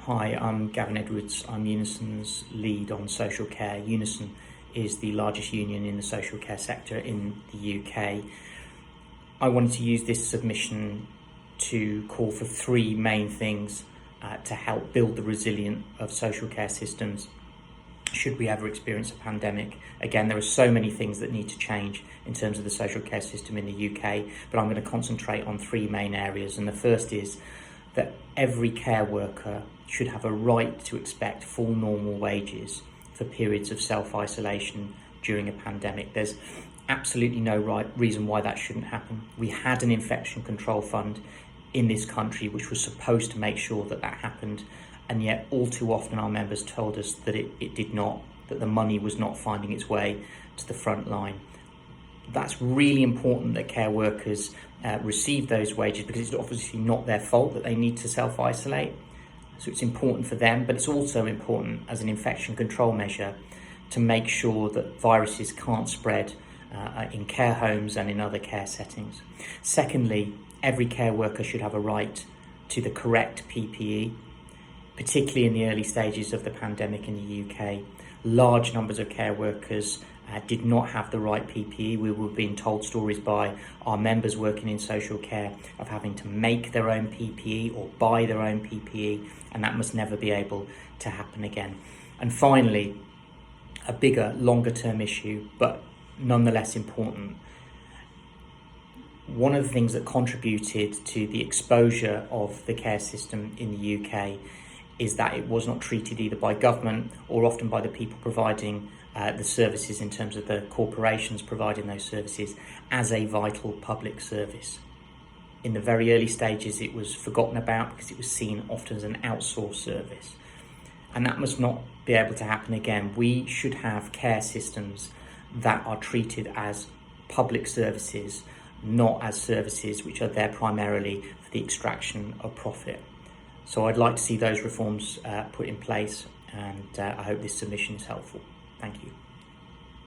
Hi, I'm Gavin Edwards. I'm Unison's lead on social care. Unison is the largest union in the social care sector in the UK. I wanted to use this submission to call for three main things to help build the resilience of social care systems should we ever experience a pandemic. Again, there are so many things that need to change in terms of the social care system in the UK, but I'm going to concentrate on three main areas. And the first is that every care worker should have a right to expect full normal wages for periods of self-isolation during a pandemic. There's absolutely no reason why that shouldn't happen. We had an infection control fund in this country which was supposed to make sure that that happened, and yet all too often our members told us that it did not, that the money was not finding its way to the front line. That's really important that care workers receive those wages, because it's obviously not their fault that they need to self-isolate. So it's important for them, but it's also important as an infection control measure to make sure that viruses can't spread in care homes and in other care settings. Secondly, every care worker should have a right to the correct PPE, particularly in the early stages of the pandemic in the UK. Large numbers of care workers did not have the right PPE. We were being told stories by our members working in social care of having to make their own PPE or buy their own PPE, and that must never be able to happen again. And finally, a bigger, longer term issue, but nonetheless important. One of the things that contributed to the exposure of the care system in the UK is that it was not treated either by government or often by the people providing the services, in terms of the corporations providing those services, as a vital public service. In the very early stages, it was forgotten about because it was seen often as an outsourced service. And that must not be able to happen again. We should have care systems that are treated as public services, not as services which are there primarily for the extraction of profit. So I'd like to see those reforms put in place, and I hope this submission is helpful. Thank you.